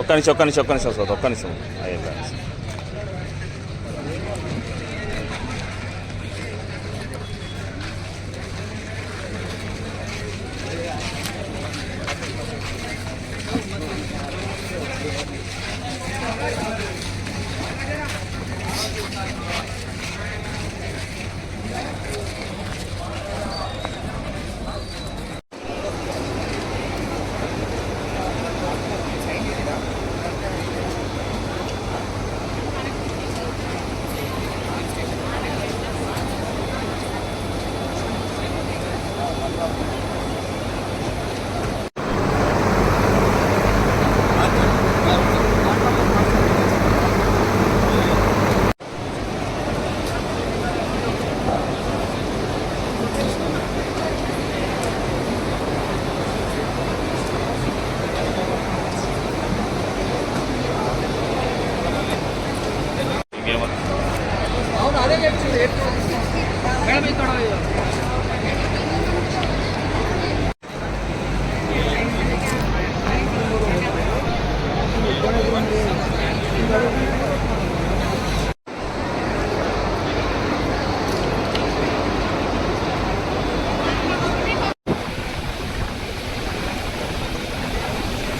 ఒక్క నిమిషం సార్, ఒక్క నిమిషం.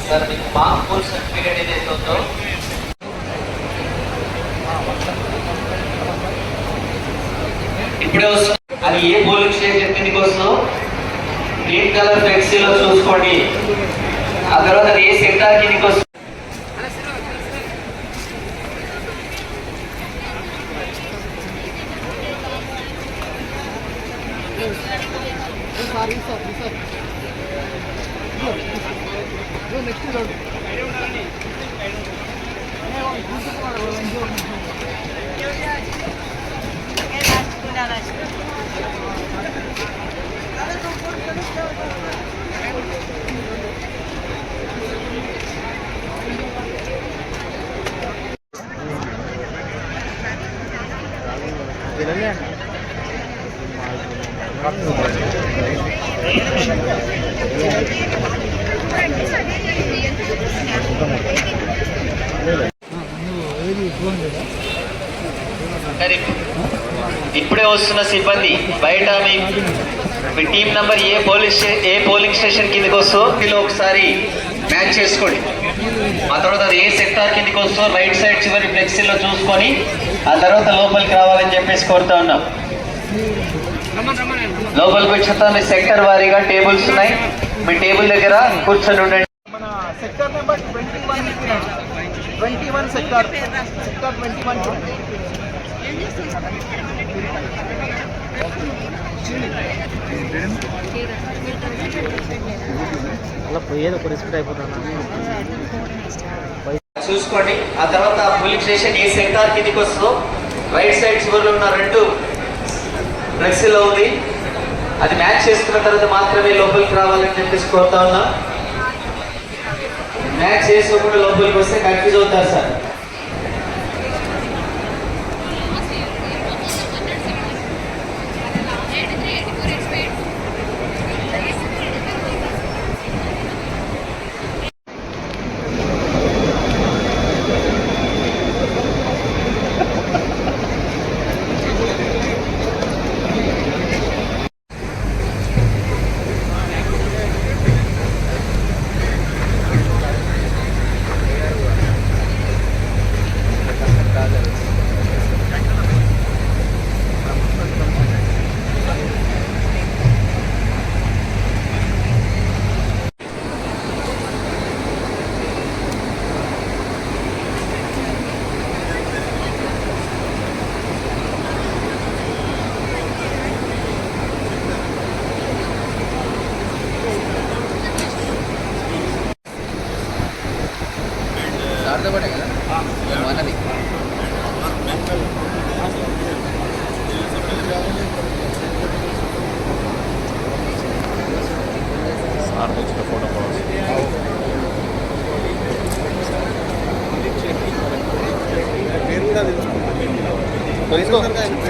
सर मार्क्फुल सर्टिफिकेट ఏదైతే ఉందో ఇప్పుడే వస్తుంది. అది ఏ పోలింగ్ స్టేషన్ కిందకి వస్తుందో గ్రీన్ కలర్ ఫ్లెక్సీలో చూసుకోండి. ఆ తర్వాత అది ఏ సెక్టార్ కిందకి వస్తుంది. ఇప్పుడే వస్తున్న సిబ్బంది బయట మీ టీం నంబర్ ఏ పోలింగ్ స్టేషన్ కిందకి వస్తో ఒకసారి మ్యాచ్ చేసుకోండి. ఆ తర్వాత అది ఏ సెక్టార్ కిందకి వస్తో రైట్ సైడ్ చివరి ఫ్లెక్సీలో చూసుకొని ఆ తర్వాత లోపలికి రావాలని చెప్పేసి కోరుతా ఉన్నాం. లోపలికి వచ్చిన మీ సెక్టర్ వారీగా టేబుల్స్ ఉన్నాయి. మీ టేబుల్ దగ్గర కూర్చొని ఉండండి. సెక్టర్ నెంబర్ 21 సెక్టర్ 21 అలా పోయేది ఒక రిస్క్ అయిపోతున్నా చూసుకోండి. ఆ తర్వాత పోలింగ్ స్టేషన్ ఏ సెక్టార్ కిందకి వస్తుందో రైట్ సైడ్ చివరిలో ఉన్న 2 ఫ్లెక్సీలో ఉంది. అది మ్యాచ్ చేసుకున్న తర్వాత మాత్రమే లోపలికి రావాలని చెప్పేసి కోరుతా ఉన్నా. మ్యాచ్ చేసుకోకుండా లోపలికి వస్తే కన్ఫ్యూజ్ అవుతారు సార్.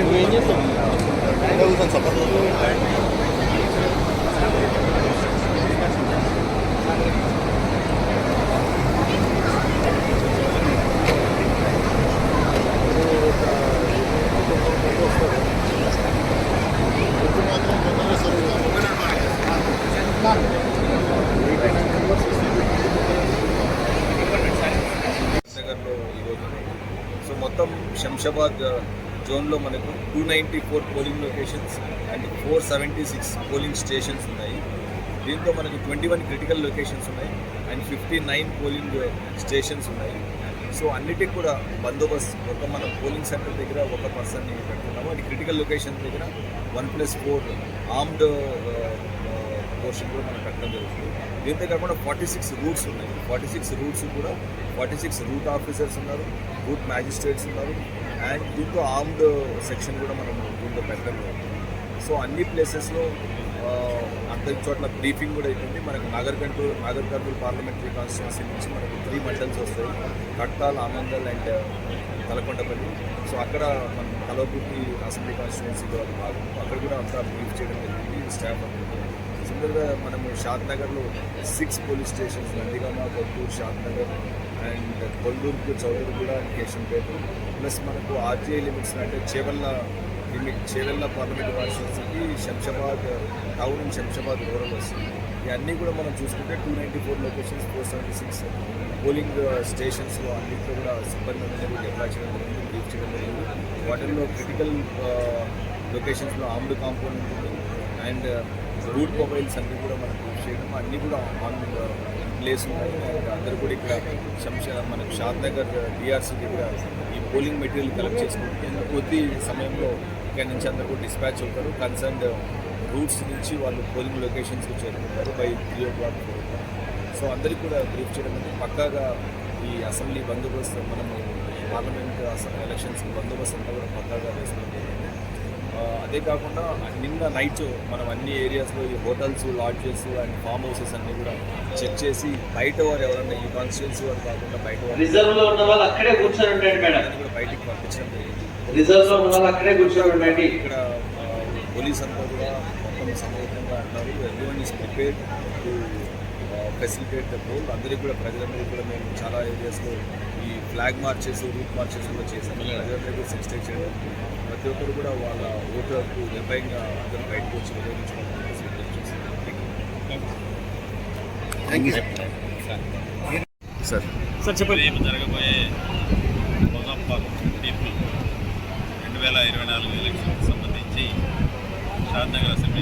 నువ్వేం చేస్తావు? నగర్లో ఈరోజు సో మొత్తం శంషాబాద్ జోన్లో మనకు 294 polling locations and 476 polling stations ఉన్నాయి. దీంతో మనకు 21 క్రిటికల్ లొకేషన్స్ ఉన్నాయి అండ్ 59 పోలింగ్ స్టేషన్స్ ఉన్నాయి. సో అన్నిటికి కూడా బందోబస్తు ఒక మన పోలింగ్ సెంటర్ దగ్గర ఒక పర్సన్ని పెట్టుకున్నాము. అది క్రిటికల్ లొకేషన్ దగ్గర 1+4 ఆర్మ్డ్ పోర్షన్ కూడా మనం పెట్టడం జరుగుతుంది. దీంతో కాకుండా 46 రూట్స్ ఉన్నాయి. 46 రూట్స్ కూడా 46 రూట్ ఆఫీసర్స్ ఉన్నారు, రూట్ మ్యాజిస్ట్రేట్స్ ఉన్నారు అండ్ దీంతో ఆర్మ్డ్ సెక్షన్ కూడా మనం దీంతో పెట్టడం జరుగుతుంది. సో అన్ని ప్లేసెస్లో అంతటి చోట్ల బ్రీఫింగ్ కూడా అయిపోయింది. మనకు నాగర్ కర్నూలు పార్లమెంటరీ కాన్స్టిట్యున్సీ నుంచి మనకు 3 మండల్స్ వస్తాయి, కట్టాల్, ఆమంగల్ అండ్ తలకొండపల్లి. సో అక్కడ మనం కలవకుర్తి అసెంబ్లీ కాన్స్టిట్యున్సీలో భాగం అక్కడ కూడా అంతా బ్రీఫ్ చేయడం జరిగింది స్టాఫ్ అందరికీ. సింపుల్గా మనము షాద్నగర్లో 6 police stations, Nandigama, Kothur, Shadnagar and కొల్లూరుకు, చౌదరిగూడ అండ్ కేశంపేట ప్లస్ మనకు ఆర్టీఐ లిమిట్స్ అంటే చేవెళ్ళ పార్లమెంట్ కాన్స్టిట్యున్సీకి Shamshabad town and Shamshabad rural వస్తుంది. ఇవన్నీ కూడా మనం చూసుకుంటే 294 లొకేషన్స్, 476 పోలింగ్ స్టేషన్స్లో అన్నింటిలో కూడా సిబ్బంది అనేది డిప్లాయ్ చేయడం జరిగింది, బ్రీఫ్ చేయడం జరిగింది. వాటిల్లో క్రిటికల్ లొకేషన్స్లో ఆర్మ్డ్ కాంపౌండ్ ఉంటుంది అండ్ రూట్ మొబైల్స్ అన్నీ కూడా మనం బ్రీఫ్ చేయడం అన్నీ కూడా ఆన్ ప్లేస్ ఉన్నాయి. అండ్ అందరూ కూడా ఇక్కడ మనకు షాద్నగర్ డిఆర్సీ దగ్గర ఈ పోలింగ్ మెటీరియల్ కలెక్ట్ చేసుకుంటే కొద్ది సమయంలో ఇక్కడ నుంచి అందరూ కూడా డిస్పాచ్ అవుతారు. కన్సర్న్డ్ రూట్స్ నుంచి వాళ్ళు పోలింగ్ లొకేషన్స్కి చేరుకుంటారు బై 3 o'clock. సో అందరికీ కూడా బ్రీఫ్ చేయడం అంటే పక్కాగా ఈ అసెంబ్లీ బందోబస్తు మనము పార్లమెంట్ ఎలక్షన్స్ బందోబస్తు అంతా కూడా పక్కాగా వేసుకోవడం జరిగింది. అదే కాకుండా నిన్న నైట్ మనం అన్ని ఏరియాస్లో ఈ hotels, lodges and form houses అన్నీ కూడా చెక్ చేసి బయట వారు ఎవరన్నా ఈ కాన్స్టిట్యున్సీ వారు కాకుండా బయట రిజర్వ్ లో ఉన్న వాళ్ళు అక్కడే కూర్చొని ఉండండి మేడం. కూడా బయటికి పంపించడం జరిగింది. రిజర్వ్ లో ఉన్న వాళ్ళు అక్కడే కూర్చొని ఉండండి. ఇక్కడ పోలీస్ అంతా కూడా మొత్తం సమూహంగా అంటారు. Everyone is prepared to facilitate the poll. అందరికీ కూడా ప్రజలందరికీ కూడా మేము చాలా ఏరియాస్లో ఈ ఫ్లాగ్ మార్చెస్, రూట్ మార్చెస్ కూడా చేసాము. ప్రజలందరికీ కూడా సెన్సిటైజ్ చేయడం, ప్రతి ఒక్కరు కూడా వాళ్ళ ఓటర్కు నిర్భయంగా అందరూ బయటకు వచ్చి వినియోగించుకోవడం సార్ చెప్పండి. రేపు జరగబోయే పీపుల్ 2024 ఎలక్షన్కి సంబంధించి షాద్నగర్ అసెంబ్లీ